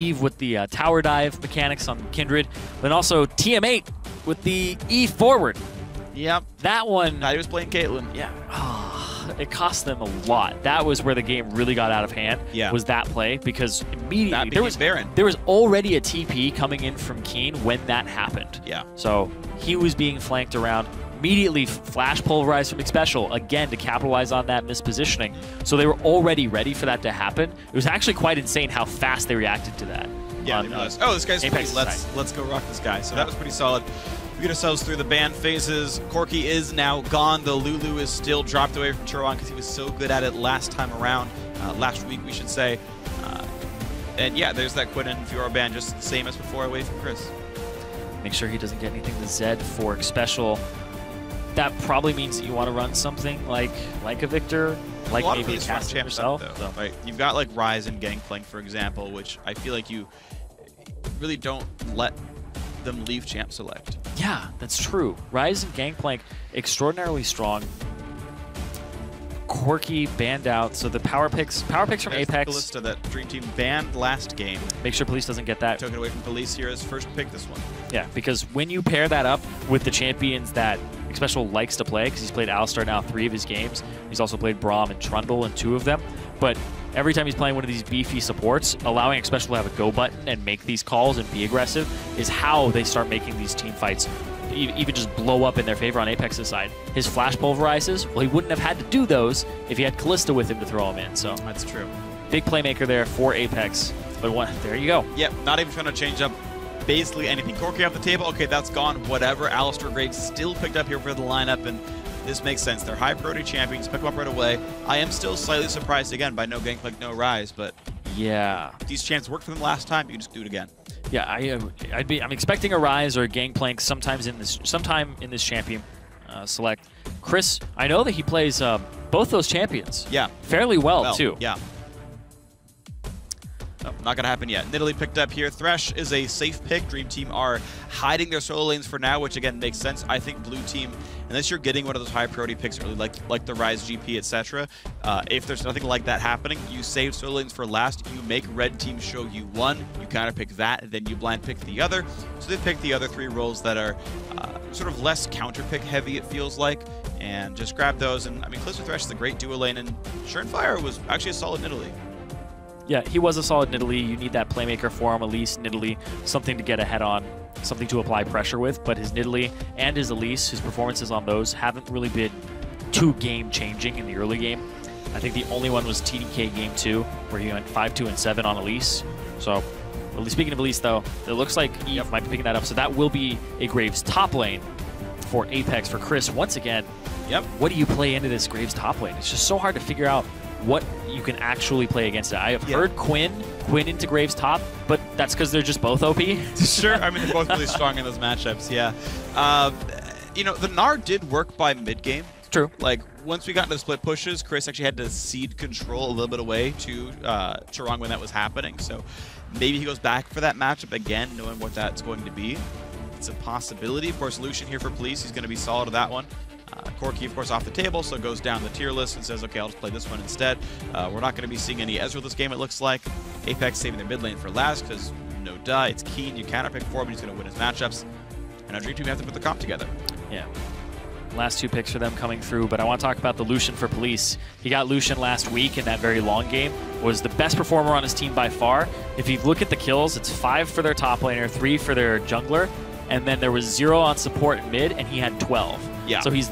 with the tower dive mechanics on Kindred, but also TM8 with the E forward. Yep. That one. He was playing Caitlyn. Yeah. It cost them a lot. That was where the game really got out of hand. Yeah. Was that play, because immediately there was already a TP coming in from Keane when that happened. Yeah. So he was being flanked around. Immediately flash pulverized from Xpecial again to capitalize on that mispositioning. So they were already ready for that to happen. It was actually quite insane how fast they reacted to that. Yeah, they realized, oh, this guy's APX free. Let's go rock this guy. So that was pretty solid. We get ourselves through the ban phases. Corki is now gone. The Lulu is still dropped away from Turon because he was so good at it last time around, last week we should say. And yeah, there's that Quinn and Fiora ban, just the same as before away from Chris. Make sure he doesn't get anything to Zed for Xpecial. That probably means that you want to run something like a Victor, like maybe a Cass yourself. So. Right? You've got like Ryze and Gangplank, for example, which I feel like you really don't let them leave champ select. Yeah, that's true. Ryze and Gangplank, extraordinarily strong. Corki banned out, so the power picks from APX. Ballista that Dream Team banned last game. Make sure Police doesn't get that. Took it away from Police here as first pick this one. Yeah, because when you pair that up with the champions that Xpecial likes to play, because he's played Alistar now 3 of his games. He's also played Braum and Trundle in 2 of them. But every time he's playing one of these beefy supports, allowing Xpecial to have a go button and make these calls and be aggressive is how they start making these team fights even just blow up in their favor on Apex's side. His flash pulverizes, well, he wouldn't have had to do those if he had Kalista with him to throw him in. So that's true. Big playmaker there for Apex. But there you go. Yep, not even trying to change up basically anything. Corki off the table, okay, that's gone, whatever. Alistar Graves still picked up here for the lineup, and this makes sense. They're high priority champions, pick them up right away. I am still slightly surprised again by no Gangplank, no Ryze, but yeah, these champs worked for them last time, you can just do it again. Yeah, I'm expecting a Ryze or a Gangplank sometime in this champion select. Chris, I know that he plays both those champions. Yeah, fairly well too. Yeah. Oh, not going to happen yet. Nidalee picked up here. Thresh is a safe pick. Dream Team are hiding their solo lanes for now, which again makes sense. I think Blue Team, unless you're getting one of those high priority picks early, like the Ryze GP, etc., if there's nothing like that happening, you save solo lanes for last. You make Red Team show you one. You counter pick that, then you blind pick the other. So they pick the other 3 roles that are sort of less counter pick heavy, it feels like, and just grab those. And I mean, Kalista Thresh is a great duo lane, and Surenfire was actually a solid Nidalee. Yeah, he was a solid Nidalee. You need that playmaker for him, Elise, Nidalee, something to get ahead on, something to apply pressure with. But his Nidalee and his Elise, his performances on those haven't really been too game-changing in the early game. I think the only one was TDK Game 2, where he went 5-2 and 7 on Elise. So, speaking of Elise, though, it looks like Eve might be picking that up. So that will be a Graves top lane for Apex. For Chris, once again, what do you play into this Graves top lane? It's just so hard to figure out what you can actually play against it. I have heard Quinn into Graves top, but that's because they're just both OP. Sure, I mean, they're both really strong in those matchups, yeah. You know, the Gnar did work by mid-game. True. Like, once we got into the split pushes, Chris actually had to cede control a little bit away to Charong when that was happening, so maybe he goes back for that matchup again, knowing what that's going to be. It's a possibility. Of course, Lucian here for Police, he's going to be solid at that one. Corki, of course, off the table, so goes down the tier list and says, okay, I'll just play this one instead. We're not going to be seeing any Ezreal this game, it looks like. Apex saving their mid lane for last, because no duh, it's Keane. You counterpick for him, he's going to win his matchups. And our Dream Team have to put the comp together. Yeah. Last 2 picks for them coming through, but I want to talk about the Lucian for Police. He got Lucian last week in that very long game, was the best performer on his team by far. If you look at the kills, it's 5 for their top laner, 3 for their jungler, and then there was 0 on support mid, and he had 12. Yeah. So he's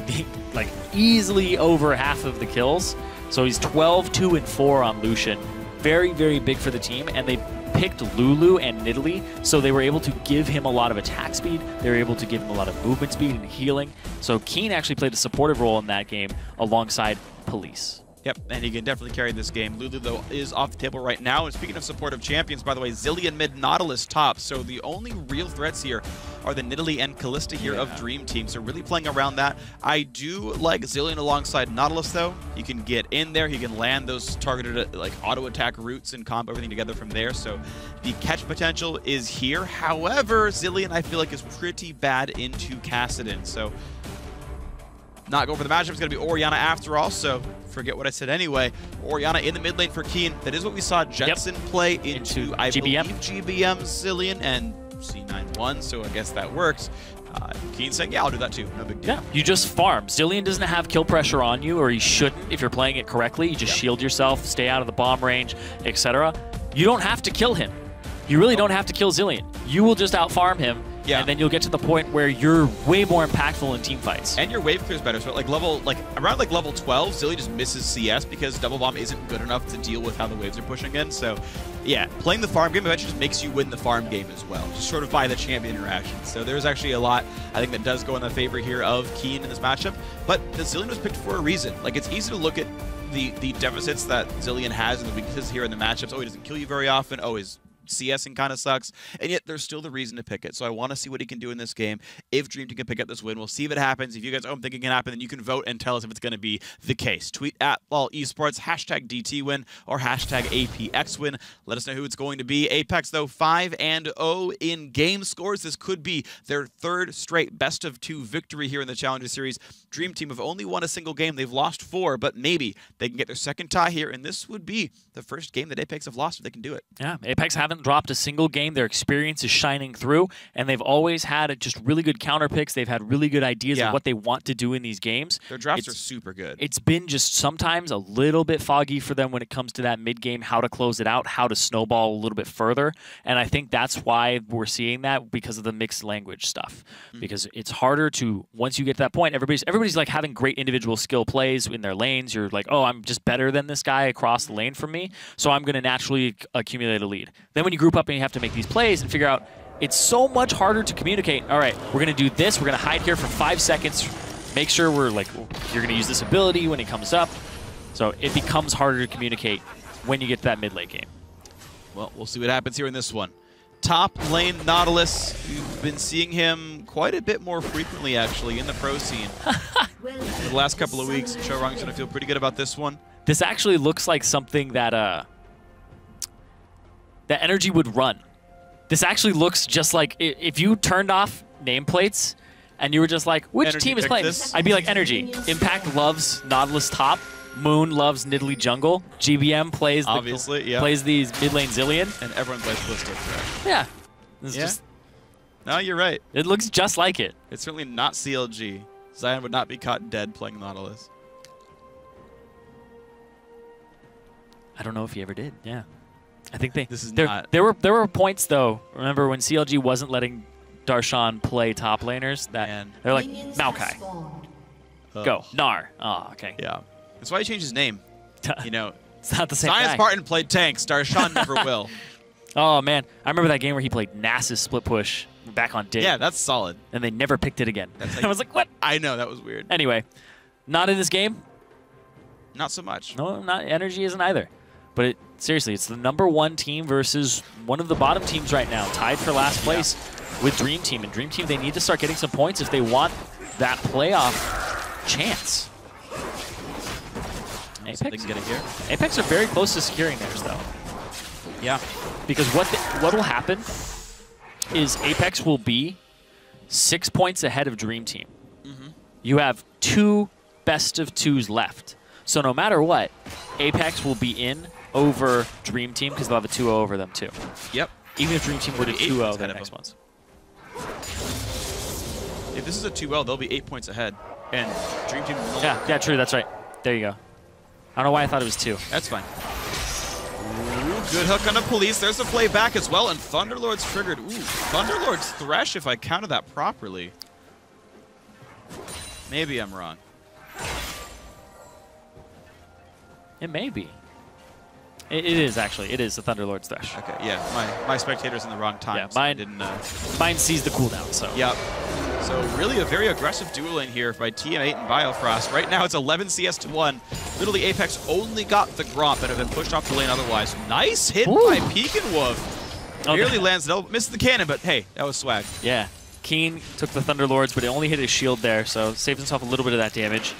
like easily over half of the kills. So he's 12, 2, and 4 on Lucian. Very, very big for the team, and they picked Lulu and Nidalee, so they were able to give him a lot of attack speed. They were able to give him a lot of movement speed and healing. So Keane actually played a supportive role in that game alongside Police. Yep, and he can definitely carry this game. Lulu, though, is off the table right now. And speaking of supportive champions, by the way, Zillion mid, Nautilus top. So the only real threats here are the Nidalee and Kalista here of Dream Team. So really playing around that. I do like Zillion alongside Nautilus, though. He can get in there. He can land those targeted like auto attack routes and comp everything together from there. So the catch potential is here. However, Zillion, I feel like, is pretty bad into Kassadin. So not going for the matchup. It's going to be Orianna after all, so forget what I said anyway. Orianna in the mid lane for Keane. That is what we saw Jensen play into I GBM. believe, GBM, Zillion, and C91, so I guess that works. Keane saying, yeah, I'll do that too. No big deal. Yeah, you just farm. Zillion doesn't have kill pressure on you, or he shouldn't if you're playing it correctly. You just shield yourself, stay out of the bomb range, etc. You don't have to kill him. You really don't have to kill Zillion. You will just out-farm him, and then you'll get to the point where you're way more impactful in team fights. And your wave clear is better. So around level 12, Zillion just misses CS because double bomb isn't good enough to deal with how the waves are pushing in. So yeah, playing the farm game eventually just makes you win the farm game as well, just sort of by the champion interaction. So there's actually a lot, I think, that does go in the favor here of Keane in this matchup. But the Zillion was picked for a reason. Like, it's easy to look at the deficits that Zillion has and the weaknesses here in the matchups. Oh, he doesn't kill you very often. Oh, his CSing kind of sucks, and yet there's still the reason to pick it. So I want to see what he can do in this game. If Dream Team can pick up this win, we'll see if it happens. If you guys think it can happen, then you can vote and tell us if it's going to be the case. Tweet at LOL Esports, hashtag DTWin, or hashtag APXWin. Let us know who it's going to be. Apex, though, 5-0 in game scores. This could be their third straight best-of-2 victory here in the Challenger Series. Dream Team have only won a single game. They've lost 4, but maybe they can get their second tie here, and this would be the first game that Apex have lost if they can do it. Yeah, Apex haven't dropped a single game. Their experience is shining through, and they've always had just really good counter picks. They've had really good ideas of what they want to do in these games. Their drafts are super good. It's been just sometimes a little bit foggy for them when it comes to that mid-game, how to close it out, how to snowball a little bit further, and I think that's why we're seeing that, because of the mixed language stuff. Because it's harder to, once you get to that point, everybody's like having great individual skill plays in their lanes. You're like, oh, I'm just better than this guy across the lane from me, so I'm going to naturally accumulate a lead. Then when you group up and you have to make these plays and figure out, it's so much harder to communicate. All right, we're going to do this. We're going to hide here for 5 seconds. Make sure we're like, you're going to use this ability when it comes up. So it becomes harder to communicate when you get to that mid-lane game. Well, we'll see what happens here in this one. Top lane Nautilus. We've been seeing him quite a bit more frequently, actually, in the pro scene. In the last couple of weeks, Chorong's going to feel pretty good about this one. This actually looks like something that that Energy would run. This actually looks just like if you turned off nameplates and you were just like, which Energy team is playing? this? I'd be like, Energy. Impact loves Nautilus top. Moon loves Nidalee jungle. GBM plays plays these mid lane Zillion. And everyone plays Blister. Yeah. It's just, no, you're right. it looks just like it. It's certainly not CLG. Zion would not be caught dead playing Nautilus. I don't know if he ever did. Yeah. I think there were points though. Remember when CLG wasn't letting Darshan play top laners? That they're like, Maokai, go Gnar. Oh, okay. Yeah, that's why he changed his name. You know, it's not the same Zion guy. Spartan played tanks. Darshan never will. Oh man, I remember that game where he played NACS split push back on Dig. Yeah, that's solid. And they never picked it again. Like, I was like, what? I know, that was weird. Anyway, not in this game. Not so much. No, not Energy isn't either. But seriously, it's the #1 team versus one of the bottom teams right now, tied for last place with Dream Team. And Dream Team, they need to start getting some points if they want that playoff chance. Apex, they can get it here. Apex are very close to securing theirs, though. Yeah. Because what will happen is Apex will be 6 points ahead of Dream Team. You have 2 best-of-2s left. So no matter what, Apex will be in over Dream Team because they'll have a 2-0 over them too. Yep. Even if Dream Team were to 2-0 the next ones. If this is a 2-0, they'll be 8 points ahead. And Dream Team will Yeah, true, that's right. There you go. I don't know why I thought it was 2. That's fine. Ooh, good hook on the police. There's a play back as well, and Thunderlord's triggered. Ooh, Thunderlord's Thresh, if I counted that properly. Maybe I'm wrong. It may be. It is, actually. It is the Thunderlord's Thresh. Okay, yeah. My spectator's in the wrong time. Yeah, so mine didn't. Mine sees the cooldown, so. Yep. So really a very aggressive duel lane here by TM8 and Biofrost. Right now it's 11 CS to 1. Literally Apex only got the Gromp and have been pushed off the lane otherwise. Nice hit by Peekenwolf. Barely lands, missed the cannon, but hey, that was swag. Yeah. Keane took the Thunderlords, but it only hit his shield there, so saved himself a little bit of that damage.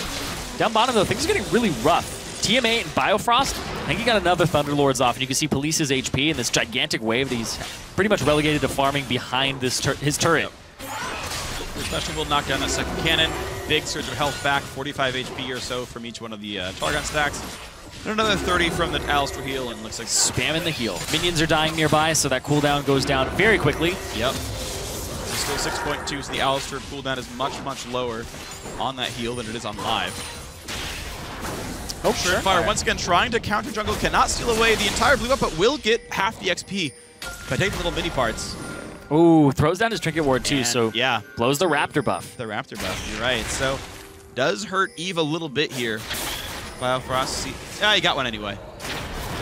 Down bottom, though, things are getting really rough. TM8 and Biofrost, I think he got another Thunderlords off, and you can see Police's HP in this gigantic wave that he's pretty much relegated to farming behind this his turret. Xpecial will knock down that second cannon. big surge of health back, 45 HP or so from each one of the Targon stacks. And another 30 from the Alistar heal, and looks like spamming the heal. Minions are dying nearby, so that cooldown goes down very quickly. Yep. Still 6.2, so the Alistar cooldown is much, much lower on that heal than it is on live. Oh, sure. Fire once again trying to counter jungle, cannot steal away the entire blue buff, but will get half the XP by taking little mini parts. Ooh, throws down his trinket ward too, And, so yeah, blows the raptor buff. the raptor buff, you're right. So does hurt Eve a little bit here. Biofrost, yeah, he got one anyway.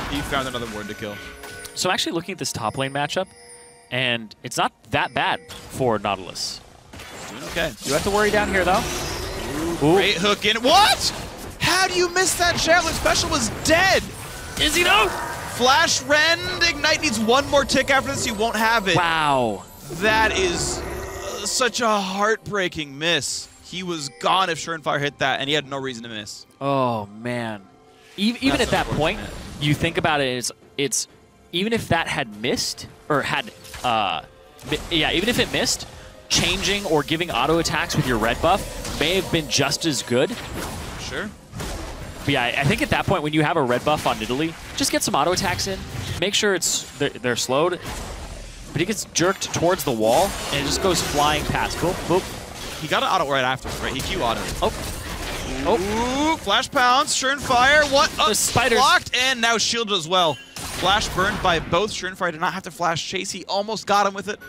He found another ward to kill. So actually looking at this top lane matchup, and it's not that bad for Nautilus. Doing okay. You have to worry down here though. Ooh. Great hook in. What? How do you miss that javelin? Special was dead. Is he though? Flash Rend Ignite needs one more tick after this. You won't have it. Wow. That is such a heartbreaking miss. He was gone if Surenfire hit that, and he had no reason to miss. Oh man. Even at that point, you think about it, it's even if that had missed or had even if it missed, changing or giving auto attacks with your red buff may have been just as good. Sure. But yeah, I think at that point when you have a red buff on Nidalee, just get some auto attacks in. Make sure they're slowed. But he gets jerked towards the wall and it just goes flying past. Boop, boop. He got an auto right after, right? He Q auto. Oh. Oh. Ooh, flash pounce, Surenfire. What? The spiders. Blocked and now shielded as well. Flash burned by both. Surenfire did not have to flash chase. He almost got him with it.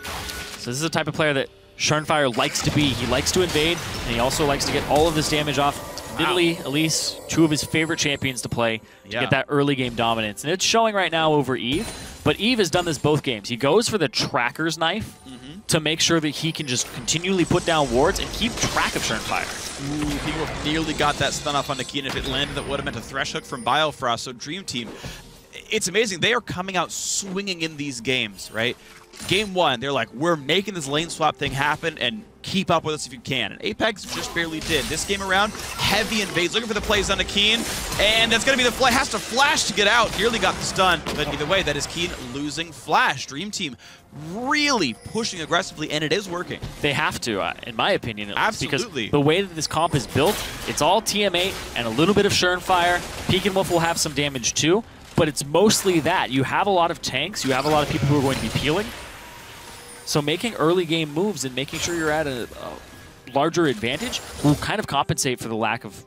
So this is the type of player that Surenfire likes to be. He likes to invade, and he also likes to get all of this damage off. Nidalee, Elise, two of his favorite champions to play to get that early game dominance. And it's showing right now over Eve, but Eve has done this both games. He goes for the tracker's knife to make sure that he can just continually put down wards and keep track of Surenfire. Ooh, he nearly got that stun off onto Keane. If it landed, that would have meant a Thresh Hook from Biofrost. So Dream Team, it's amazing. They are coming out swinging in these games, right? Game one, they're like, we're making this lane swap thing happen and keep up with us if you can. And Apex just barely did. This game around, heavy invades, looking for the plays onto Keane, and that's going to be the fly. Has to flash to get out. Nearly got the stun, but either way, that is Keane losing flash. Dream Team really pushing aggressively, and it is working. They have to, in my opinion, at least, Absolutely. because the way that this comp is built, it's all TM8 and a little bit of Surenfire. Peek and Wolf will have some damage too, but it's mostly that. You have a lot of tanks, you have a lot of people who are going to be peeling. So making early game moves and making sure you're at a larger advantage will kind of compensate for the lack of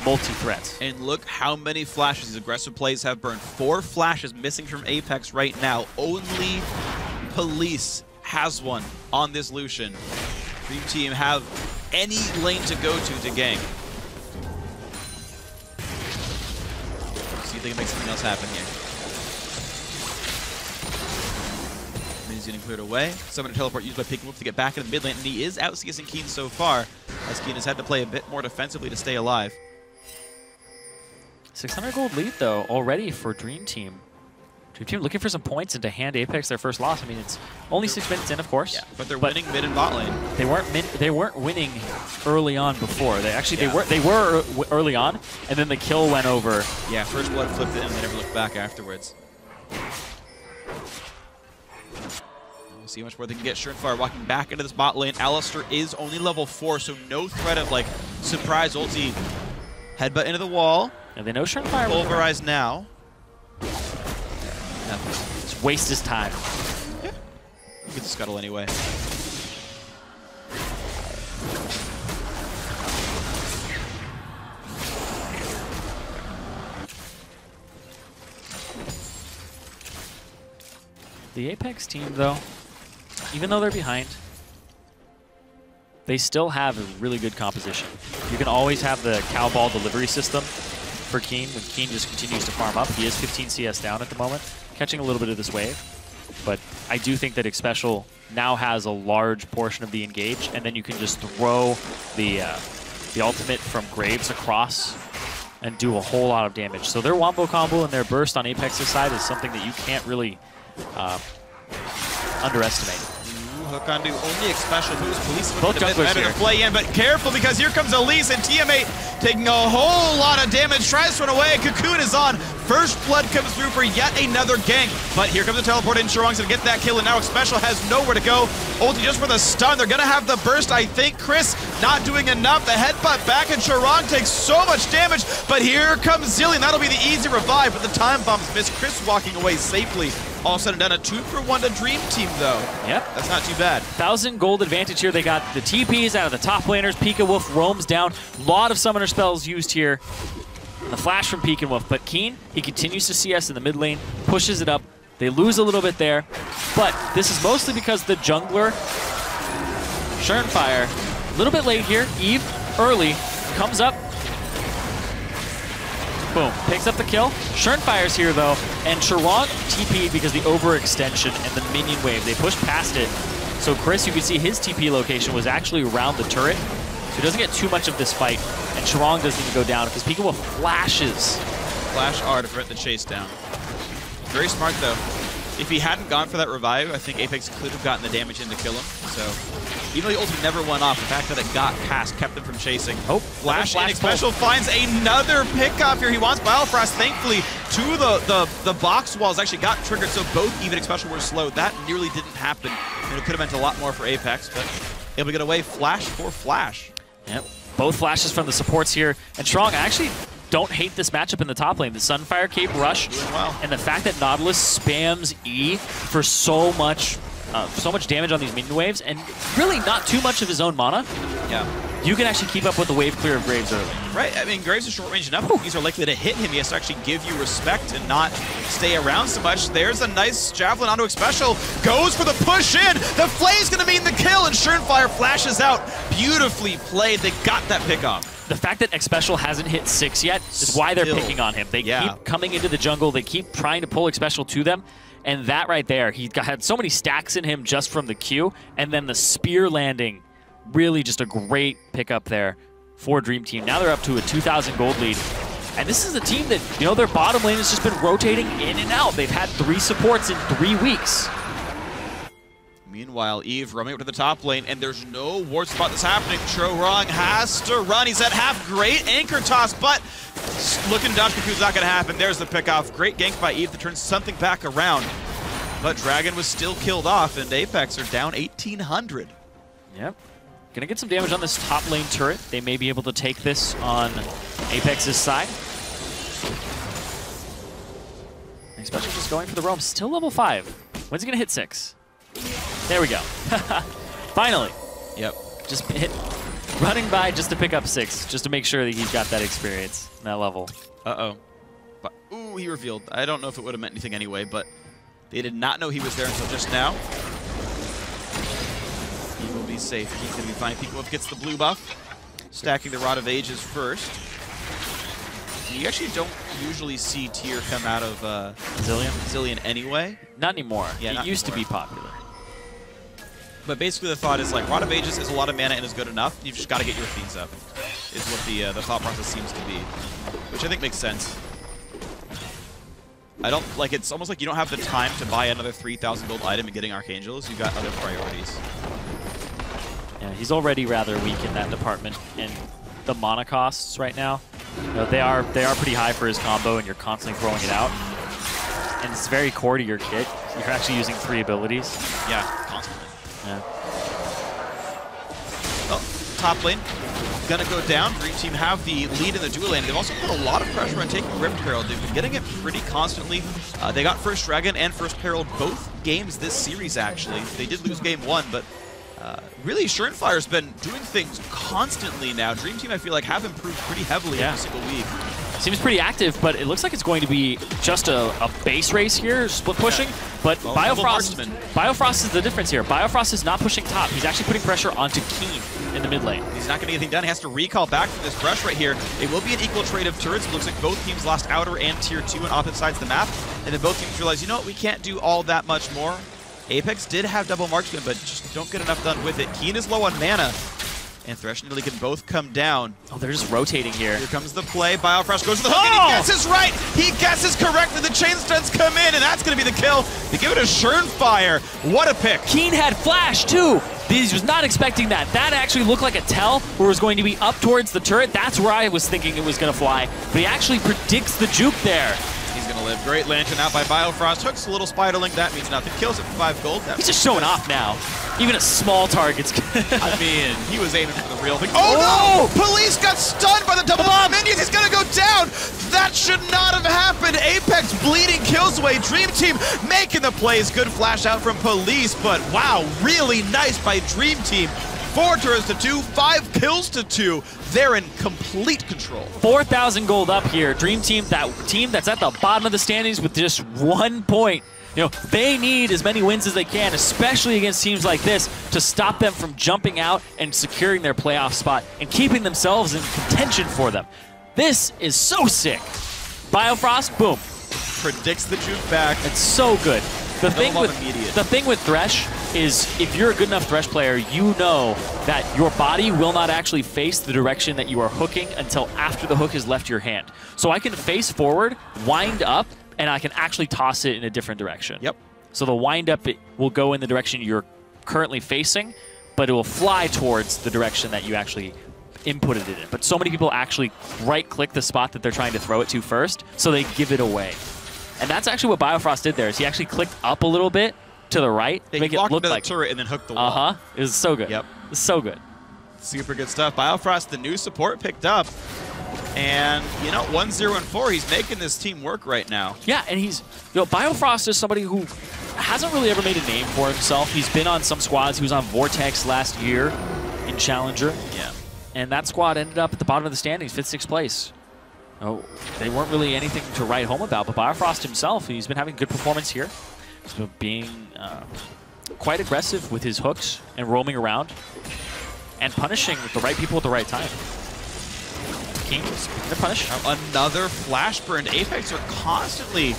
multi-threats. And look how many flashes these aggressive plays have burned. 4 flashes missing from Apex right now. Only Police has one on this Lucian. Dream Team have any lane to go to gank. See if they can make something else happen here. He's getting cleared away. Summon a teleport used by Peek and Wolf to get back in the mid lane, and he is out-CSing Keane so far, as Keane has had to play a bit more defensively to stay alive. 600 gold lead, though, already for Dream Team. Dream Team looking for some points and to hand Apex their first loss. I mean, it's only 6 minutes in, of course. Yeah, but they're winning mid and bot lane. They weren't winning early on before. They were early on, and then the kill went over. Yeah, first blood flipped it, and they never looked back afterwards. See how much more they can get. Surenfire walking back into this bot lane. Alistar is only level 4, so no threat of like surprise ulti. Headbutt into the wall. And they know Surenfire. Pulverize now. Just waste his time. Yeah. We'll get the scuttle anyway. The Apex team, though, even though they're behind, they still have a really good composition. You can always have the cow ball delivery system for Keane when Keane just continues to farm up. He is 15 CS down at the moment, catching a little bit of this wave. But I do think that Xpecial now has a large portion of the engage, and then you can just throw the ultimate from Graves across and do a whole lot of damage. So their wombo combo and their burst on Apex's side is something that you can't really underestimate. Hook onto only Xpecial, who's Police both a bit better to play in, but careful because here comes Elise and TM8 taking a whole lot of damage, tries to run away. Cocoon is on First blood comes through for yet another gank. But here comes the teleport in. Sharong's going to get that kill, and now Xpecial has nowhere to go. Ulti just for the stun. They're going to have the burst, I think. Chris not doing enough. The headbutt back, and Sharong takes so much damage. But here comes Zillion. That'll be the easy revive, but the time bombs miss. Chris walking away safely. All said and done, a 2-for-1 to Dream Team, though. Yep. That's not too bad. 1,000 gold advantage here. They got the TPs out of the top laners. Pika Wolf roams down. A lot of summoner spells used here. The flash from Pika Wolf, but Keane, he continues to CS in the mid lane, pushes it up. They lose a little bit there, but this is mostly because the jungler, Senpai, a little bit late here. Eve, early, comes up. Boom, picks up the kill. Senpai's here though, and Sharong TP'd because the overextension and the minion wave. They pushed past it. So Chris, you can see his TP location was actually around the turret. So he doesn't get too much of this fight, and Sharong doesn't even go down because Pika Wolf flashes. Flash R to prevent the chase down. Very smart though. If he hadn't gone for that revive, I think Apex could have gotten the damage in to kill him. So even though the ulti never went off, the fact that it got past kept them from chasing. Oh, flash in. Xpecial finds another pickup here. He wants Biofrost. Thankfully, two of the box walls actually got triggered, so both even Xpecial were slowed. That nearly didn't happen, and it could have meant a lot more for Apex, but able to get away flash for flash. Yep, both flashes from the supports here. And Sharong, I actually don't hate this matchup in the top lane. The Sunfire Cape rush, well. And the fact that Nautilus spams E for so much damage on these minion waves, and really not too much of his own mana. Yeah. You can actually keep up with the wave clear of Graves early. Right, I mean, Graves is short range enough. These are likely to hit him. He has to actually give you respect and not stay around so much. There's a nice javelin onto Xpecial. Goes for the push in. The flay's going to mean the kill, and Senpai flashes out. Beautifully played. They got that pick off. The fact that Xpecial hasn't hit 6 yet is why they're picking on him. They keep coming into the jungle. They keep trying to pull Xpecial to them. And that right there, he had so many stacks in him just from the Q. And then the spear landing, really just a great pickup there for Dream Team. Now they're up to a 2,000 gold lead. And this is a team that, you know, their bottom lane has just been rotating in and out. They've had 3 supports in 3 weeks. Meanwhile, Eve roaming up to the top lane, and there's no ward spot that's happening. Sharong has to run. He's at half. Great anchor toss, but looking dodge is not going to happen. There's the pickoff. Great gank by Eve to turn something back around. But Dragon was still killed off, and Apex are down 1,800. Yep. Gonna get some damage on this top lane turret. They may be able to take this on Apex's side. Xpecial just going for the roam. Still level 5. When's he gonna hit 6? There we go. Finally. Yep. Just hit, running by just to pick up 6, just to make sure that he's got that experience, that level. Uh-oh. But, ooh, he revealed. I don't know if it would have meant anything anyway, but they did not know he was there until just now. He will be safe. He's going to be fine. Pika Wolf gets the blue buff. Stacking the Rod of Ages first. You actually don't usually see Tyr come out of Zillion anyway. Not anymore. Yeah, it used to be popular. But basically the thought is like, Rod of Ages is a lot of mana and is good enough. You've just got to get your fiends up, is what the thought process seems to be. Which I think makes sense. I don't, like, it's almost like you don't have the time to buy another 3,000 gold item and getting Archangels. You've got other priorities. Yeah, he's already rather weak in that department, and the mana costs right now, you know, they are pretty high for his combo, and you're constantly throwing it out. And it's very core to your kit. You're actually using 3 abilities. Yeah, constantly. Yeah. Oh, top lane gonna go down. Dream Team have the lead in the dual lane. They've also put a lot of pressure on taking Rift Herald. They've been getting it pretty constantly. They got first Dragon and first Herald both games this series, actually. They did lose game 1, but really, Senpai's been doing things constantly now. Dream Team, I feel like, have improved pretty heavily every single week. Seems pretty active, but it looks like it's going to be just a base race here, split pushing. Yeah. But Biofrost is the difference here. Biofrost is not pushing top. He's actually putting pressure onto Keane in the mid lane. He's not going to get anything done. He has to recall back from this brush right here. It will be an equal trade of turrets. It looks like both teams lost Outer and Tier 2 on opposite sides of the map. And then both teams realize, you know what, we can't do all that much more. Apex did have double marksman, but just don't get enough done with it. Keane is low on mana, and Thresh and Italy can both come down. Oh, they're just rotating here. Here comes the play. Biofrost goes for the hook, and he guesses right! He guesses correctly. The chain stuns come in, and that's going to be the kill. They give it a Senpai. What a pick. Keane had flash, too. He was not expecting that. That actually looked like a tell where it was going to be up towards the turret. That's where I was thinking it was going to fly. But he actually predicts the juke there. He's live. Great lantern out by Biofrost. Hooks a little Spiderling. That means nothing. Kills it for 5 gold. He's just showing off now. Even a small target's I mean, he was aiming for the real thing. Oh no! Police got stunned by the double minions. He's gonna go down. That should not have happened. Apex bleeding kills away. Dream Team making the plays. Good flash out from Police, but wow, really nice by Dream Team. 4 turrets to 2, 5 kills to 2. They're in complete control. 4,000 gold up here. Dream Team, that team that's at the bottom of the standings with just 1 point. You know, they need as many wins as they can, especially against teams like this, to stop them from jumping out and securing their playoff spot and keeping themselves in contention for them. This is so sick. Biofrost, boom. Predicts the juke back. It's so good. The thing with Thresh is if you're a good enough Thresh player, you know that your body will not actually face the direction that you are hooking until after the hook has left your hand. So I can face forward, wind up, and I can actually toss it in a different direction. Yep. So the wind up it will go in the direction you're currently facing, but it will fly towards the direction that you actually inputted it in. But so many people actually right-click the spot that they're trying to throw it to first, so they give it away. And that's actually what Biofrost did there, is he actually clicked up a little bit to the right to make it look like the turret and then hooked the wall. It was so good. Yep. It was so good. Super good stuff. Biofrost, the new support, picked up. And, you know, 1-0-4, he's making this team work right now. Yeah, and he's, you know, Biofrost is somebody who hasn't really ever made a name for himself. He's been on some squads. He was on Vortex last year in Challenger. Yeah. And that squad ended up at the bottom of the standings, 5th, 6th place. Oh, they weren't really anything to write home about, but Biofrost himself, he's been having good performance here. He's been being quite aggressive with his hooks and roaming around and punishing the right people at the right time. Keane, they're punished. Another flash burn. Apex are constantly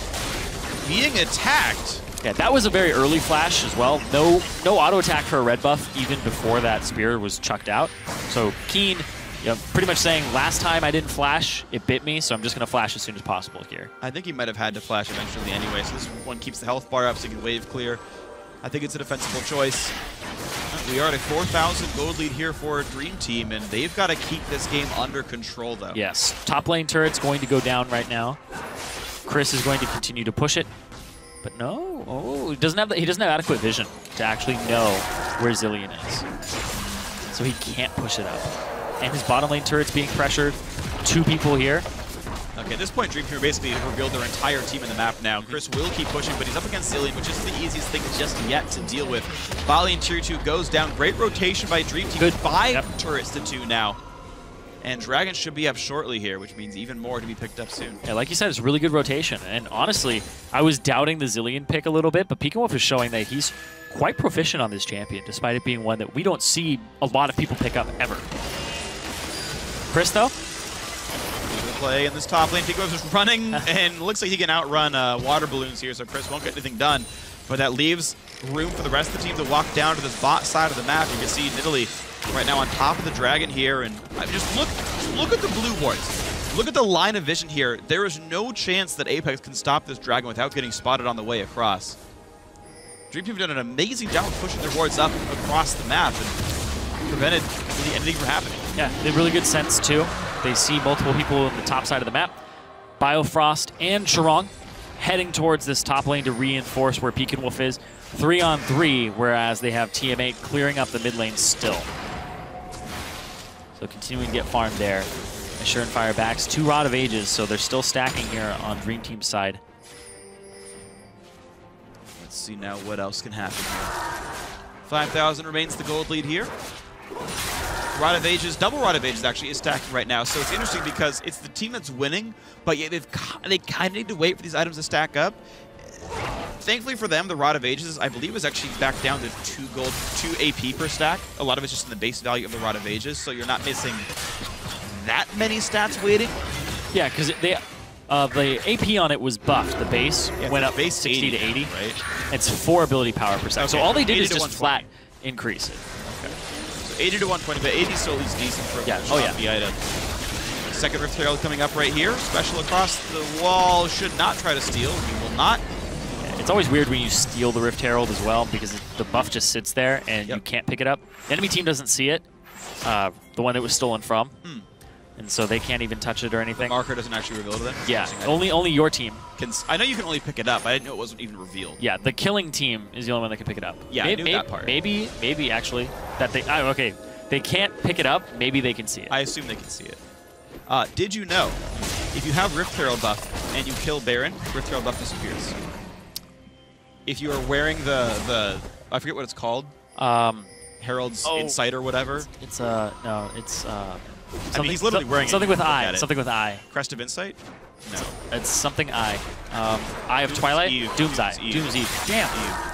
being attacked. Yeah, that was a very early flash as well. No auto attack for a red buff even before that spear was chucked out. So Keane, you know, pretty much saying, last time I didn't flash, it bit me, so I'm just going to flash as soon as possible here. I think he might have had to flash eventually anyway, so this one keeps the health bar up so he can wave clear. I think it's a defensible choice. We are at a 4,000 gold lead here for Dream Team, and they've got to keep this game under control, though. Yes. Top lane turret's going to go down right now. Chris is going to continue to push it. But no, he doesn't have adequate vision to actually know where Zillion is. So he can't push it up. And his bottom lane turret's being pressured. 2 people here. Okay, at this point, Dream Team basically revealed their entire team in the map now. Chris will keep pushing, but he's up against Zillion, which isn't the easiest thing just yet to deal with. Bali in Tier 2 goes down. Great rotation by Dream Team. Good. 5 turrets to 2 now. And Dragon should be up shortly here, which means even more to be picked up soon. Yeah, like you said, it's really good rotation. And honestly, I was doubting the Zillion pick a little bit, but PeekAndWolf is showing that he's quite proficient on this champion, despite it being one that we don't see a lot of people pick up ever. Chris, though? Play in this top lane. PeekAndWolf is running, and looks like he can outrun water balloons here, so Chris won't get anything done. But that leaves room for the rest of the team to walk down to this bot side of the map. You can see Nidalee right now on top of the Dragon here, and just look at the blue wards. Look at the line of vision here. There is no chance that Apex can stop this Dragon without getting spotted on the way across. Dream Team have done an amazing job of pushing their wards up across the map and prevented really anything from happening. Yeah, they have really good sense too. They see multiple people on the top side of the map. Biofrost and Charong heading towards this top lane to reinforce where PeekAndWolf is. 3-on-3, whereas they have TM8 clearing up the mid lane still. So continuing to get farmed there. Assure and fire backs. 2 Rod of Ages, so they're still stacking here on Dream Team's side. Let's see now what else can happen here. 5,000 remains the gold lead here. Rod of Ages, double Rod of Ages actually is stacking right now, so it's interesting because it's the team that's winning, but yet they kind of need to wait for these items to stack up. Thankfully for them, the Rod of Ages, I believe, is actually back down to 2 gold, 2 AP per stack. A lot of it's just in the base value of the Rod of Ages, so you're not missing that many stats waiting. Yeah, because the AP on it was buffed. The base went up base 60 to 80. Right. It's 4 ability power per stack. Okay. So all they did is just flat increase it. Okay. So 80 to 120, but 80 is still at least decent for the item. Second Rift Herald coming up right here. Special across the wall. Should not try to steal. He will not. It's always weird when you steal the Rift Herald as well, because the buff just sits there and you can't pick it up. The enemy team doesn't see it, the one that was stolen from. and so they can't even touch it or anything. The marker doesn't actually reveal to them? Yeah, only your team. I know you can only pick it up. I didn't know it wasn't even revealed. Yeah, the killing team is the only one that can pick it up. Yeah, I knew that part. Maybe actually, that they... Oh, okay, they can't pick it up. Maybe they can see it. I assume they can see it. Did you know, if you have Rift Herald buff and you kill Baron, Rift Herald buff disappears. If you are wearing the I forget what it's called. Herald's Insight or whatever. It's no, it's I mean, he's literally wearing something with I. Something with I. Crest of Insight? No. It's something I. Eye of Twilight. Doom's Eye. Doom's Eve. Damn.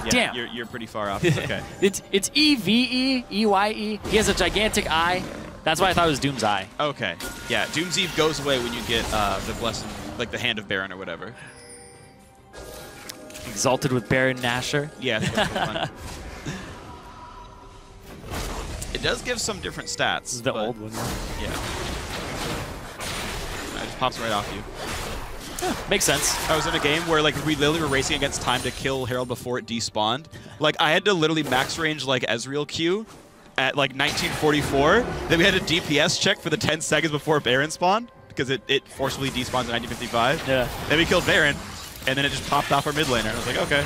Yeah, Damn. You're pretty far off. It's okay. It's EVE, EYE. He has a gigantic eye. That's why I thought it was Doom's Eye. Okay. Yeah, Doom's Eve goes away when you get the blessing, like the Hand of Baron or whatever. Exalted with Baron Nashor. Yeah. That's fun. It does give some different stats. The old one. Yeah. It just pops right off you. Yeah, makes sense. I was in a game where like we literally were racing against time to kill Herald before it despawned. Like I had to literally max range like Ezreal Q at like 1944. Then we had a DPS check for the 10 seconds before Baron spawned because it forcibly despawned in 1955. Yeah. Then we killed Baron, and then it just popped off our mid laner. And I was like, okay.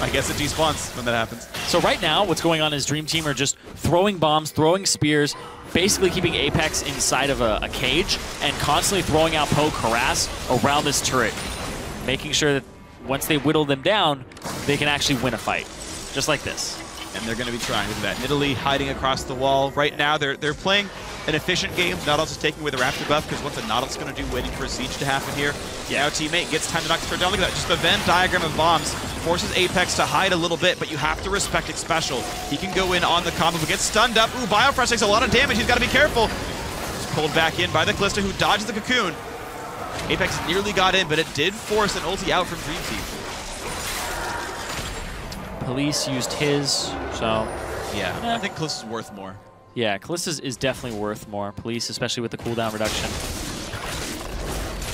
I guess it despawns when that happens. So right now, what's going on is Dream Team are just throwing bombs, throwing spears, basically keeping Apex inside of a cage, and constantly throwing out Poke Harass around this turret, making sure that once they whittle them down, they can actually win a fight, just like this. And they're going to be trying with that. Nidalee hiding across the wall. Right now, they're playing an efficient game. Nautilus is taking away the Raptor buff, because what's a Nautilus going to do waiting for a siege to happen here? Yeah. Now teammate gets time to knock the turret down. Look at that. Just the Venn diagram of bombs forces Apex to hide a little bit, but you have to respect Xpecial. He can go in on the combo, but gets stunned up. Ooh, Biofresh takes a lot of damage. He's got to be careful. He's pulled back in by the Kalista, who dodges the cocoon. Apex nearly got in, but it did force an ulti out from Dream Team. Police used his, so... Yeah, I think Kalista's worth more. Yeah, Kalista is definitely worth more. Police, especially with the cooldown reduction,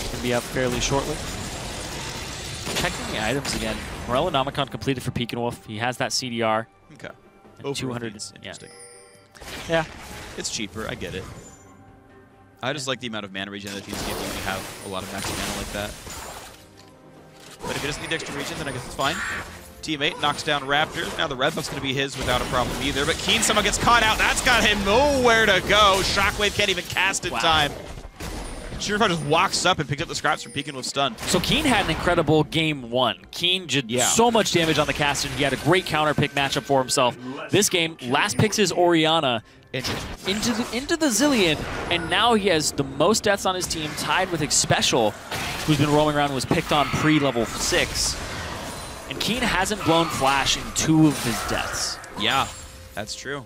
can be up fairly shortly. Checking the items again. Morellonomicon completed for Pekin Wolf. He has that CDR. Okay. 200. Interesting. Yeah. It's cheaper, I get it. I just like the amount of mana regen that these games when you have a lot of max mana like that. But if he doesn't need the extra regen, then I guess it's fine. Teammate knocks down Raptor. Now the red buff's going to be his without a problem either. But Keane somehow gets caught out. That's got him nowhere to go. Shockwave can't even cast in time. Shurify just walks up and picks up the scraps from Pekin with stun. So Keane had an incredible game one. Keane did so much damage on the cast, and he had a great counter pick matchup for himself. This game, last picks is Orianna into the Zillion, and now he has the most deaths on his team, tied with Xpecial, who's been roaming around and was picked on pre-level 6. And Keane hasn't blown Flash in 2 of his deaths. Yeah, that's true.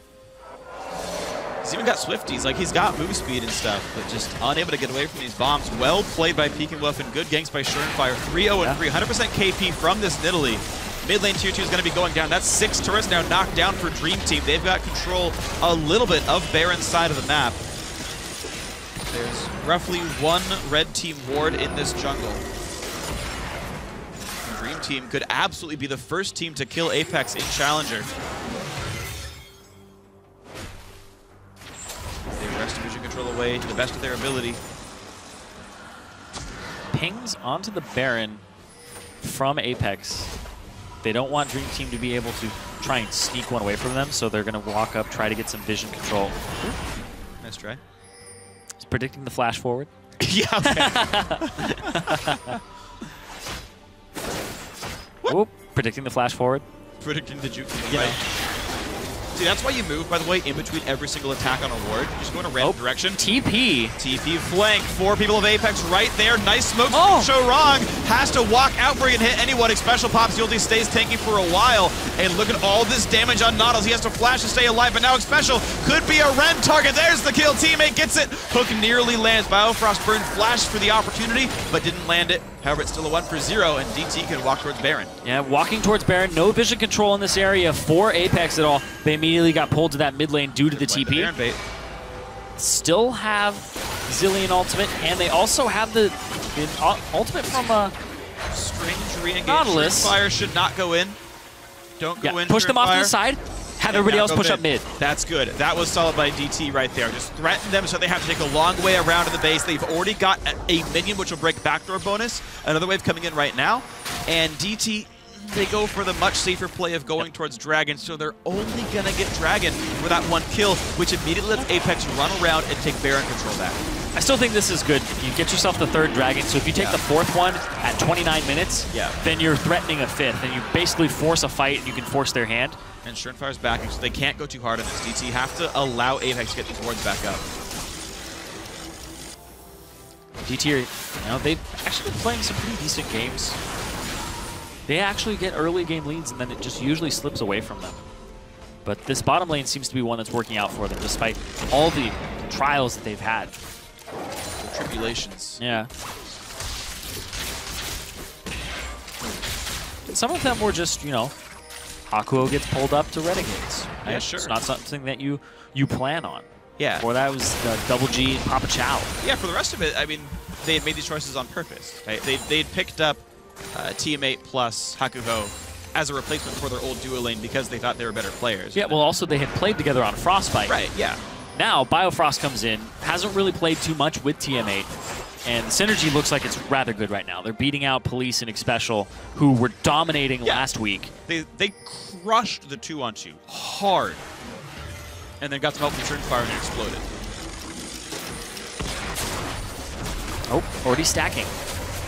He's even got Swifties, like he's got move speed and stuff, but just unable to get away from these bombs. Well played by Pekin Wolf and good ganks by Surenfire. 3-0 and 3, 100% KP from this Nidalee. Mid lane tier 2 is going to be going down. That's 6 turrets now knocked down for Dream Team. They've got control a little bit of Baron's side of the map. There's roughly 1 red team ward in this jungle. Dream Team could absolutely be the first team to kill Apex in Challenger. They wrest vision control away to the best of their ability. Pings onto the Baron from Apex. They don't want Dream Team to be able to try and sneak one away from them, so they're going to walk up, try to get some vision control. Nice try. He's predicting the flash forward. Yeah, okay. Whoop, predicting the flash forward. Predicting the juke. Right. See, that's why you move, by the way, in between every single attack on a ward. You just go in a random direction. TP. TP flank. 4 people of Apex right there. Nice smoke. Show wrong. Has to walk out before he can hit anyone. Xpecial pops. The ulti stays tanky for a while. And look at all this damage on Nautilus. He has to flash to stay alive, but now Xpecial could be a Ren target. There's the kill. Teammate gets it. Hook nearly lands. Biofrost burn flashed for the opportunity, but didn't land it. However, it's still a 1 for 0, and DT can walk towards Baron. Yeah, walking towards Baron. No vision control in this area for Apex at all. They immediately got pulled to that mid lane due to the TP. Baron bait. Still have Zillion ultimate, and they also have the ultimate from Strange re-engage. Nautilus. Fire should not go in. Don't go in. Push them off to the side. Have everybody else push up mid. That's good. That was solid by DT right there. Just threaten them so they have to take a long way around to the base. They've already got a minion which will break backdoor bonus. Another wave coming in right now. And DT, they go for the much safer play of going towards Dragon, so they're only going to get Dragon for that one kill, which immediately lets Apex run around and take Baron control back. I still think this is good. You get yourself the third Dragon, so if you take the fourth one at 29 minutes, then you're threatening a fifth, and you basically force a fight, and you can force their hand. And Surenfire's backing, so they can't go too hard on this. DT have to allow Apex to get these wards back up. DT, they've actually been playing some pretty decent games. They actually get early game leads, and then it just usually slips away from them. But this bottom lane seems to be one that's working out for them, despite all the trials that they've had. The tribulations. Yeah. And some of them were just, Hakuo gets pulled up to Renegades. Right? Yeah, sure. It's not something that you plan on. Yeah. Or that was Double G and Papa Chow. Yeah, for the rest of it, I mean, they had made these choices on purpose. Right? They'd picked up TM8 plus Hakuho as a replacement for their old duo lane because they thought they were better players. Yeah, well, also they had played together on Frostbite. Right, yeah. Now, Biofrost comes in, hasn't really played too much with TM8, and the synergy looks like it's rather good right now. They're beating out Police and Xpecial, who were dominating last week. They crushed the 2-on-2 hard, and then got some help from Surenfire and it exploded. Oh, already stacking.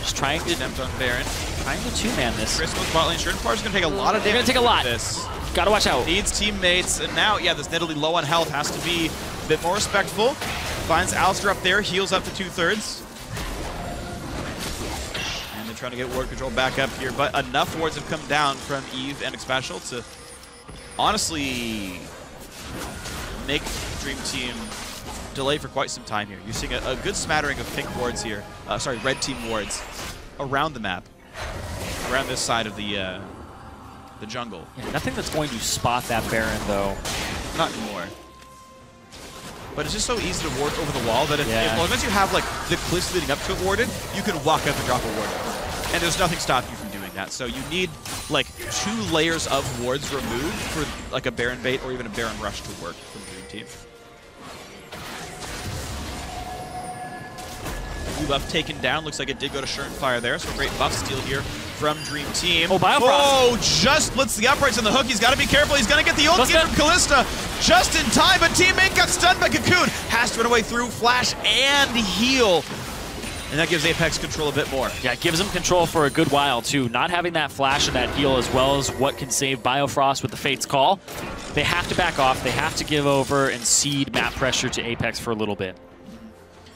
Just trying to attempt on Baron. Trying to two-man this. Chris goes bot lane. Surenfire's going to take a lot of damage. They're going to take a lot. This. Gotta watch out. Needs teammates, and now, this Nidalee low on health has to be a bit more respectful. Finds Alistair up there, heals up to 2/3. And they're trying to get ward control back up here, but enough wards have come down from Eve and Xpecial to honestly make Dream Team delay for quite some time here. You're seeing a good smattering of pink wards here, red team wards around the map, around this side of the jungle. Yeah, nothing that's going to spot that Baron, though. Not anymore. But it's just so easy to ward over the wall that as long as you have the cliffs leading up to it warded, you can walk up and drop a ward. And there's nothing stopping you from doing that. So you need 2 layers of wards removed for a Baron bait or even a Baron rush to work from Dream Team. Blue buff taken down. Looks like it did go to Surenfire there. So great buff steal here from Dream Team. Oh, Biofrost. Oh, just splits the uprights on the hook. He's got to be careful. He's going to get the ult from Callista just in time, but teammate got stunned by Cocoon. Has to run away through, flash, and heal. And that gives Apex control a bit more. Yeah, it gives them control for a good while, too. Not having that flash and that heal as well as what can save Biofrost with the Fate's Call. They have to back off. They have to give over and cede map pressure to Apex for a little bit.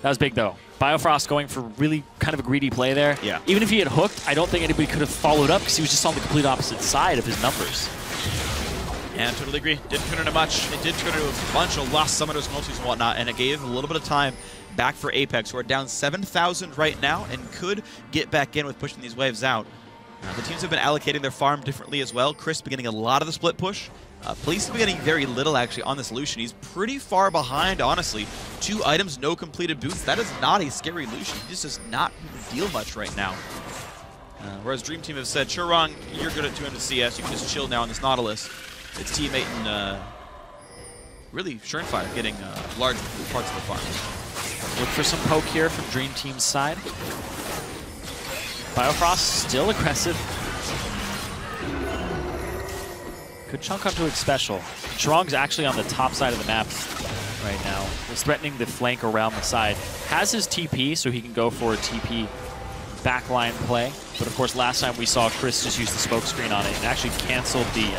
That was big, though. Biofrost going for really kind of a greedy play there. Yeah. Even if he had hooked, I don't think anybody could have followed up because he was just on the complete opposite side of his numbers. And totally agree. Didn't turn into much. It did turn into a bunch of lost summoners, multis, and whatnot, and it gave a little bit of time back for Apex, who are down 7,000 right now and could get back in with pushing these waves out. The teams have been allocating their farm differently as well. Chris been getting a lot of the split push. Police have been getting very little, actually, on this Lucian. He's pretty far behind, honestly. 2 items, no completed boots. That is not a scary Lucian. He just does not deal much right now. Whereas Dream Team have said, Churong, you're good at 200 CS. You can just chill now on this Nautilus. It's teammate and really Surenfire getting large parts of the farm. Look for some poke here from Dream Team's side. Biofrost still aggressive. Good chunk onto Xpecial. Churong's actually on the top side of the map right now. He's threatening the flank around the side. Has his TP, so he can go for a TP backline play. But of course, last time we saw Chris just use the smoke screen on it and actually canceled the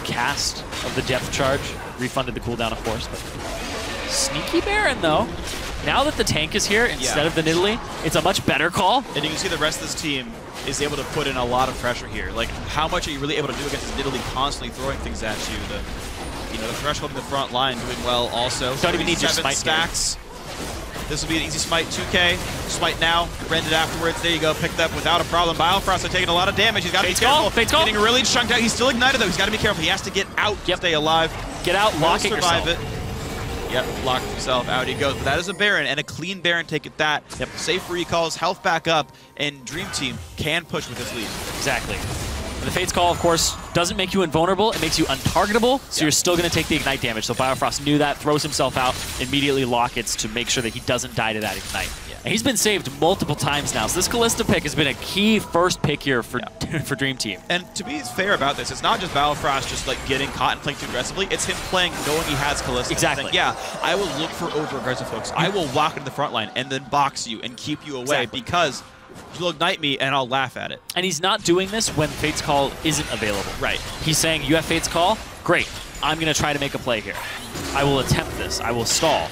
cast of the depth charge. Refunded the cooldown, of course. But sneaky Baron, though. Now that the tank is here instead of the Nidalee, it's a much better call. And you can see the rest of this team is able to put in a lot of pressure here. How much are you really able to do against Nidalee constantly throwing things at you? The threshold in the front line doing well also. Don't even need your smite stacks. This will be an easy smite, 2K. Smite now, rented afterwards. There you go, picked up without a problem. Biofrost are taking a lot of damage. He's got to be careful. Fate's Call. Getting really chunked out. He's still ignited though. He's got to be careful. He has to get out to stay alive. Get out, lock it yourself. Survive it. Yep, locked himself. Out he goes. But that is a Baron, and a clean Baron take at that. Safe recalls, health back up, and Dream Team can push with this lead. Exactly. The Fate's Call, of course, doesn't make you invulnerable. It makes you untargetable, so you're still going to take the Ignite damage. So Biofrost knew that, throws himself out, immediately lockets to make sure that he doesn't die to that Ignite. Yeah. And he's been saved multiple times now, so this Kalista pick has been a key first pick here for, for Dream Team. And to be fair about this, it's not just Biofrost just like getting caught and playing too aggressively. It's him playing knowing he has Kalista. Exactly. Saying, yeah, I will look for over-aggressive folks. I will walk into the front line and then box you and keep you away because you'll ignite me and I'll laugh at it. And he's not doing this when Fate's Call isn't available. Right. He's saying, you have Fate's Call? Great. I'm going to try to make a play here. I will attempt this. I will stall.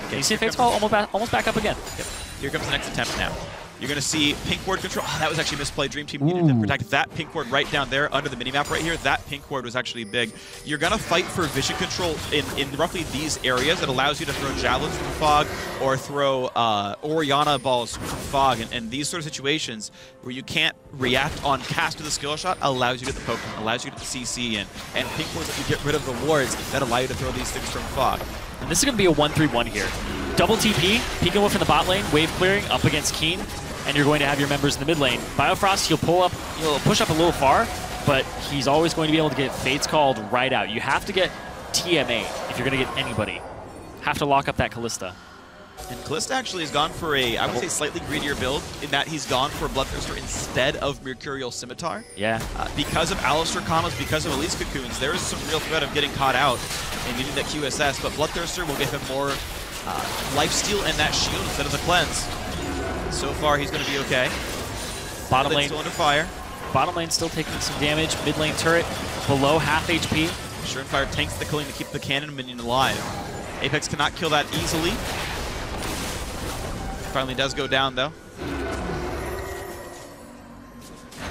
Okay, you see Fate's Call almost back up again. Yep. Here comes the next attempt now. You're going to see pink ward control. Oh, that was actually misplayed. Dream Team needed to protect that pink ward right down there under the minimap right here. That pink ward was actually big. You're going to fight for vision control in roughly these areas. It allows you to throw javelins from fog or throw Oriana balls from fog. And these sort of situations where you can't react on cast of the skill shot allows you to get the Pokemon, allows you to get the CC in. And pink wards, you get rid of the wards that allow you to throw these things from fog. And this is going to be a 1-3-1 here. Double TP, Peek and Wolf in the bot lane, wave clearing up against Keane, and you're going to have your members in the mid lane. Biofrost, he'll push up a little far, but he's always going to be able to get Fates called right out. You have to get TMA if you're going to get anybody. Have to lock up that Kalista. And Kalista actually has gone for a, I would say, slightly greedier build in that he's gone for Bloodthirster instead of Mercurial Scimitar. Yeah. Because of Alistar combos, because of Elise Cocoons, there is some real threat of getting caught out and needing that QSS, but Bloodthirster will give him more lifesteal and that shield instead of the cleanse. So far, he's going to be okay. Bottom lane still under fire. Bottom lane still taking some damage. Mid lane turret below half HP. Surenfire tanks the killing to keep the cannon minion alive. Apex cannot kill that easily. Finally does go down though.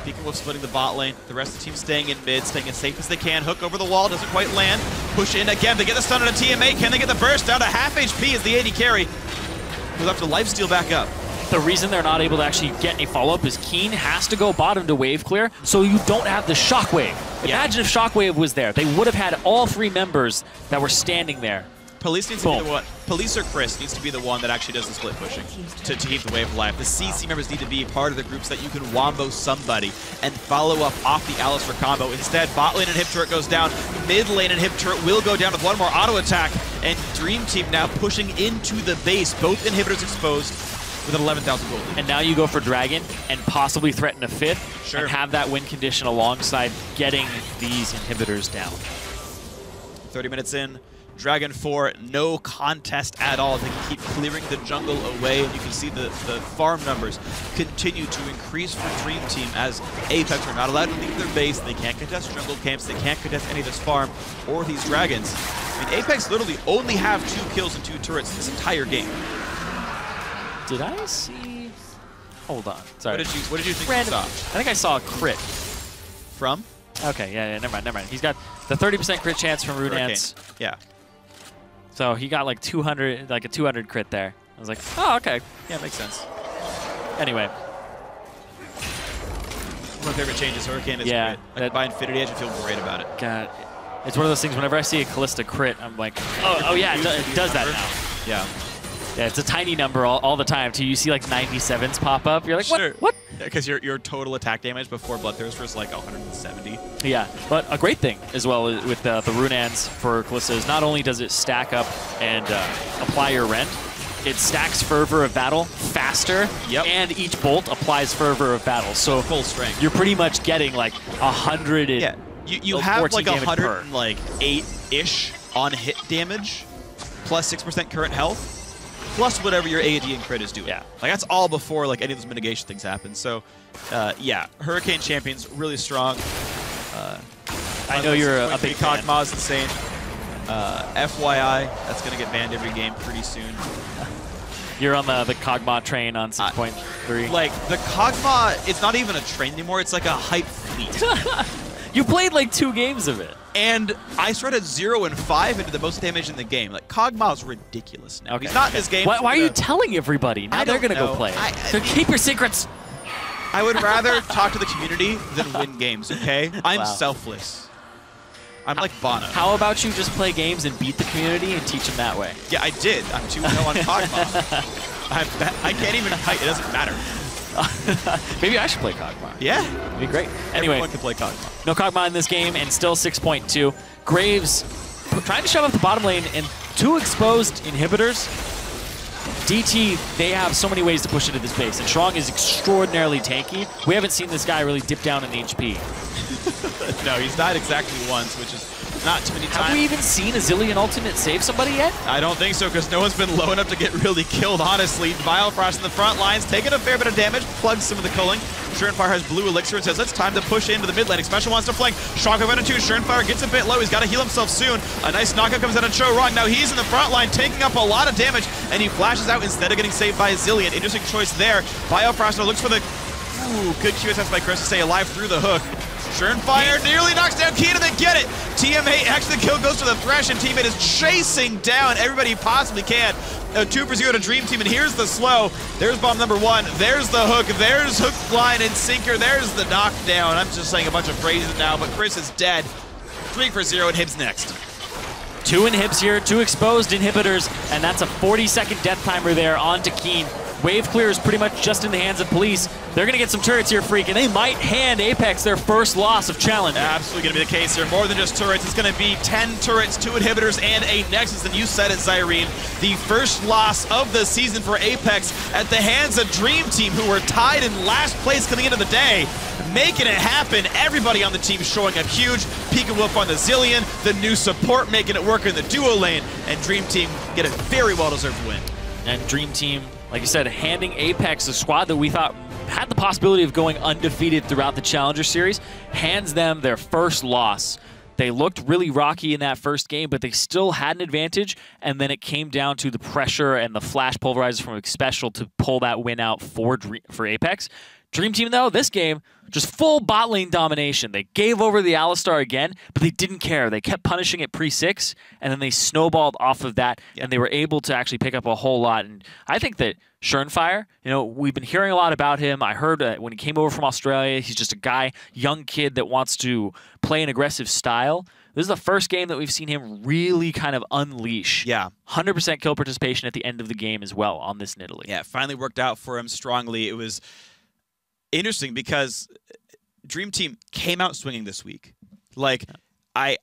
Peek and Wolf splitting the bot lane. The rest of the team staying in mid, staying as safe as they can. Hook over the wall, doesn't quite land. Push in again. They get the stun on a TMA. Can they get the burst down to half HP as the AD carry? Goes up to lifesteal back up. The reason they're not able to actually get any follow-up is Keane has to go bottom to wave clear, so you don't have the Shockwave. Imagine if Shockwave was there. They would have had all three members that were standing there. Police needs to be the one. Police or Chris needs to be the one that actually does the split pushing to keep the wave alive. The CC members need to be part of the groups that you can wombo somebody and follow up off the Alistar combo. Instead, bot lane and hip turret goes down. Mid lane and hip turret will go down with one more auto attack. And Dream Team now pushing into the base. Both inhibitors exposed with an 11,000 gold. And now you go for Dragon and possibly threaten a fifth and have that win condition alongside getting these inhibitors down. 30 minutes in. Dragon 4, no contest at all. They can keep clearing the jungle away, and you can see the farm numbers continue to increase for Dream Team as Apex are not allowed to leave their base. They can't contest jungle camps. They can't contest any of this farm or these dragons. I mean, Apex literally only have 2 kills and 2 turrets this entire game. Did I see? Hold on. Sorry. What did you think Random. you saw? I think I saw a crit. From? Okay, yeah, never mind. He's got the 30% crit chance from Runance. Yeah. So he got like 200, like a 200 crit there. I was like, oh, okay. Yeah, makes sense. Anyway. One of my favorite changes, Hurricane is yeah, crit. Like by Infinity Edge, I feel great about it. God, it's one of those things, whenever I see a Kalista crit, I'm like, oh yeah, it does that now. Yeah. Yeah, it's a tiny number all the time, too. You see like 97s pop up. You're like, sure. What? Because your total attack damage before Bloodthirster is like 170. Yeah, but a great thing as well with the Runans for Kalista is not only does it stack up and apply your rend, it stacks Fervor of Battle faster, and each bolt applies Fervor of Battle. So full strength. You're pretty much getting like 100. Yeah, you have like 108-ish on hit damage, plus 6% current health. Plus whatever your AD and crit is doing. Yeah. Like that's all before like any of those mitigation things happen. So yeah, Hurricane Champion's really strong. I know you're a big fan. Kog'Maw's insane. FYI, that's gonna get banned every game pretty soon. You're on the Kog'Maw train on 6.3. Like the Kog'Maw, it's not even a train anymore, it's like a hype fleet. You played like 2 games of it. And I started 0 and 5 into the most damage in the game. Like, Kog'Maw's ridiculous now. Okay. He's not in this game. Why are you telling everybody? Now they're going to go play. So keep your secrets. I would rather talk to the community than win games, okay? I'm selfless. I'm like Bono. How about you just play games and beat the community and teach them that way? Yeah, I did. I'm 2-0 on Kog'Maw. I can't even fight. It doesn't matter. Maybe I should play Kog'Maw. Yeah. It'd be great. Anyway, Everyone can play Kog'Maw. no Kog'Maw in this game, and still 6.2. Graves trying to shove up the bottom lane, and 2 exposed inhibitors. DT, they have so many ways to push into this base, and Strong is extraordinarily tanky. We haven't seen this guy really dip down in HP. No, he's died exactly once, which is not too many times. Have we even seen a Zillion ultimate save somebody yet? I don't think so, because no one's been low enough to get really killed, honestly. Vilefrost in the front lines, taking a fair bit of damage, plugs some of the culling. Surenfire has blue elixir and says, it's time to push into the mid lane. Xpecial wants to flank. Shockwave out of 2. Surenfire gets a bit low. He's got to heal himself soon. A nice knockup comes out of Cho-Rong. Now he's in the front line, taking up a lot of damage, and he flashes out instead of getting saved by Zillion. Interesting choice there. Vilefrost looks for the... Ooh, good QSS by Chris to stay alive through the hook. Surenfire nearly knocks down Keane, and they get it! TMA, actually the kill goes to the Thresh, and Teammate is chasing down everybody he possibly can. 2 for 0 to Dream Team, and here's the slow. There's bomb number 1. There's the hook. There's hook, line, and sinker. There's the knockdown. I'm just saying a bunch of phrases now, but Chris is dead. 3 for 0, and Hibs next. 2 inhibs here, 2 exposed inhibitors, and that's a 40-second death timer there onto Keane. Wave clear is pretty much just in the hands of police. They're going to get some turrets here, Phreak, and they might hand Apex their first loss of challenge. Absolutely going to be the case here. More than just turrets. It's going to be 10 turrets, 2 inhibitors, and a Nexus. And you said it, Zirene. The first loss of the season for Apex at the hands of Dream Team, who were tied in last place coming into the day. Making it happen. Everybody on the team showing up huge. Pika Wolf on the Zillion. The new support making it work in the duo lane. And Dream Team get a very well-deserved win. And Dream Team, like you said, handing Apex, a squad that we thought had the possibility of going undefeated throughout the Challenger Series, hands them their first loss. They looked really rocky in that first game, but they still had an advantage, and then it came down to the pressure and the flash pulverizers from Xpecial to pull that win out for Apex. Dream Team, though, this game, just full bot lane domination. They gave over the Alistar again, but they didn't care. They kept punishing it pre-6, and then they snowballed off of that, and they were able to actually pick up a whole lot. And I think that Surenfire, you know, we've been hearing a lot about him. I heard when he came over from Australia, he's just a guy, young kid that wants to play an aggressive style. This is the first game that we've seen him really kind of unleash. Yeah. 100% kill participation at the end of the game as well on this Nidalee. Yeah, it finally worked out for him strongly. It was interesting because Dream Team came out swinging this week. Like, I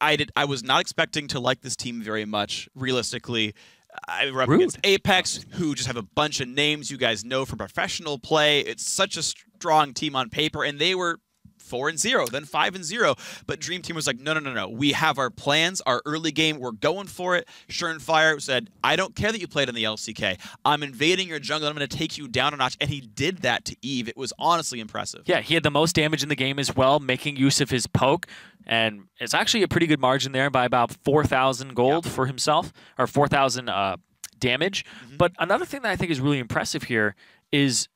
was not expecting to like this team very much, realistically. I were up against Apex, who just have a bunch of names you guys know from professional play. It's such a strong team on paper, and they were 4-0, then 5-0. But Dream Team was like, no. We have our plans, our early game. We're going for it. Surenfire said, I don't care that you played in the LCK. I'm invading your jungle. I'm going to take you down a notch. And he did that to Eve. It was honestly impressive. Yeah, he had the most damage in the game as well, making use of his poke. And it's actually a pretty good margin there by about 4,000 gold for himself, or 4,000 damage. But another thing that I think is really impressive here is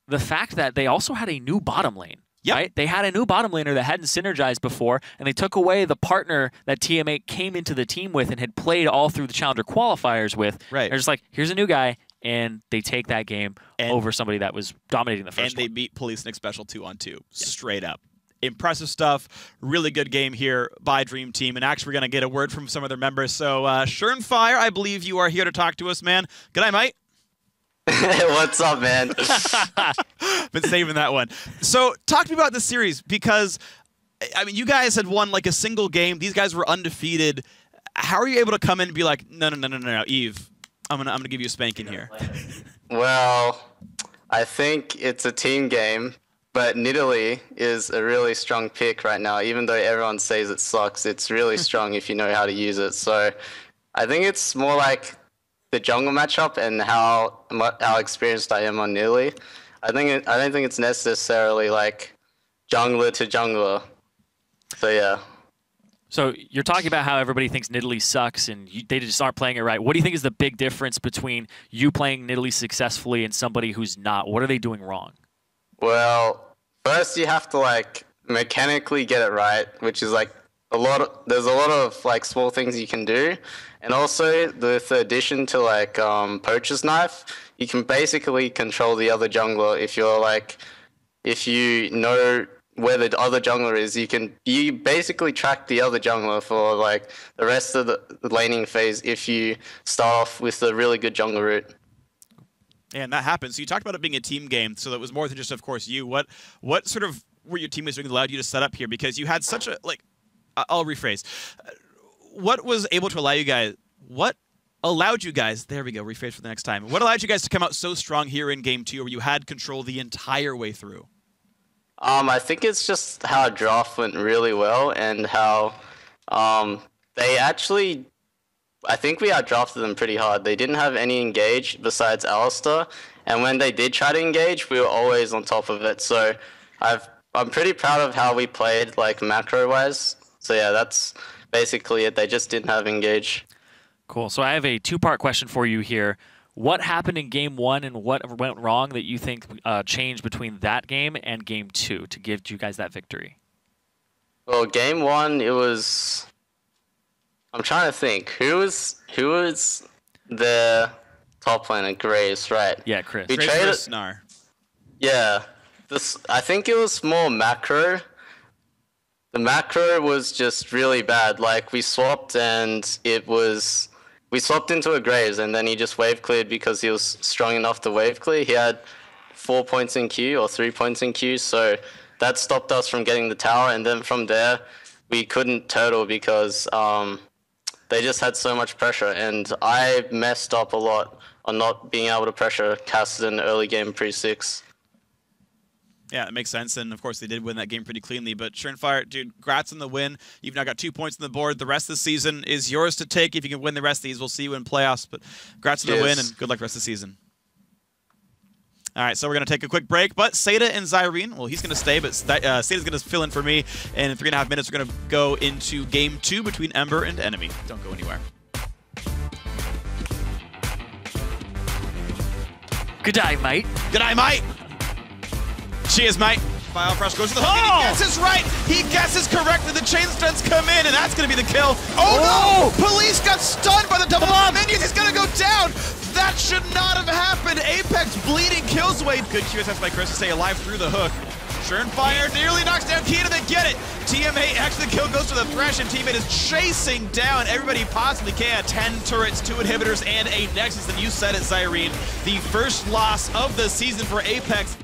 the fact that they also had a new bottom lane. Yep. Right? They had a new bottom laner that hadn't synergized before, and they took away the partner that TMA came into the team with and had played all through the Challenger qualifiers with. Right. They're just like, here's a new guy, and they take that game over somebody that was dominating the first one. And they beat Police and Xpecial 2-on-2, straight up. Impressive stuff. Really good game here by Dream Team. And actually, we're going to get a word from some of their members. So, Surenfire, I believe you are here to talk to us, man. Good night, mate. What's up, man? Been saving that one. So, talk to me about this series, because, I mean, you guys had won like a single game. These guys were undefeated. How are you able to come in and be like, no, Eve, I'm gonna give you a spanking here? Well, I think it's a team game, but Nidalee is a really strong pick right now. Even though everyone says it sucks, it's really strong if you know how to use it. So, I think it's more like the jungle matchup and how experienced I am on Nidalee. I don't think it's necessarily like jungler to jungler. So yeah. So you're talking about how everybody thinks Nidalee sucks and they just aren't playing it right. What do you think is the big difference between you playing Nidalee successfully and somebody who's not? What are they doing wrong? Well, first you have to like mechanically get it right, which is like there's a lot of like small things you can do. And also, with the addition to like Poacher's Knife, you can basically control the other jungler. If you know where the other jungler is, you basically track the other jungler for like the rest of the laning phase if you start off with a really good jungle route. And that happened. So you talked about it being a team game, so that was more than just, of course, you. What sort of were your teammates doing that allowed you to set up here? Because you had such a, like, I'll rephrase. What was able to allow you guys, what allowed you guys, there we go, rephrase for the next time. What allowed you guys to come out so strong here in game 2 where you had control the entire way through? I think it's just how draft went really well and how they actually, I think we outdrafted them pretty hard. They didn't have any engage besides Alistair, and when they did try to engage, we were always on top of it. So I'm pretty proud of how we played, like, macro-wise. So yeah, that's basically it. They just didn't have engage. Cool. So I have a 2-part question for you here. What happened in game 1 and what went wrong that you think changed between that game and game 2 to give you guys that victory? Well, game 1, it was, I'm trying to think. Who was the top laner? Graves, right? Yeah, Chris. We Graves traded. versus Snar. Yeah, I think it was more macro. The macro was just really bad. Like, we swapped and we swapped into a Graves and then he just wave cleared because he was strong enough to wave clear. He had 4 points in Q or 3 points in Q, so that stopped us from getting the tower. And then from there, we couldn't turtle because they just had so much pressure. And I messed up a lot on not being able to pressure Cassidy early game pre-6. Yeah, it makes sense, and of course they did win that game pretty cleanly. But Senpai, dude, congrats on the win. You've now got 2 points on the board. The rest of the season is yours to take. If you can win the rest of these, we'll see you in playoffs. But congrats on the win, and good luck the rest of the season. All right, so we're going to take a quick break. But Seda and Zirene, well, he's going to stay, but Seda's going to fill in for me. And in 3.5 minutes, we're going to go into game 2 between Ember and Enemy. Don't go anywhere. Good day, mate. Good day, mate. Cheers, mate. File press goes to the hook, and he guesses right. He guesses correctly. The chain stuns come in, and that's going to be the kill. Oh, no! Police got stunned by the double minions. He's going to go down. That should not have happened. Apex bleeding kills away. Good QSS by Chris to stay alive through the hook. Fire nearly knocks down Keane, and they get it. TMA, actually the kill goes to the Thresh, and teammate is chasing down everybody he possibly can. 10 turrets, 2 inhibitors, and a Nexus. And you said it, Zirene. The first loss of the season for Apex.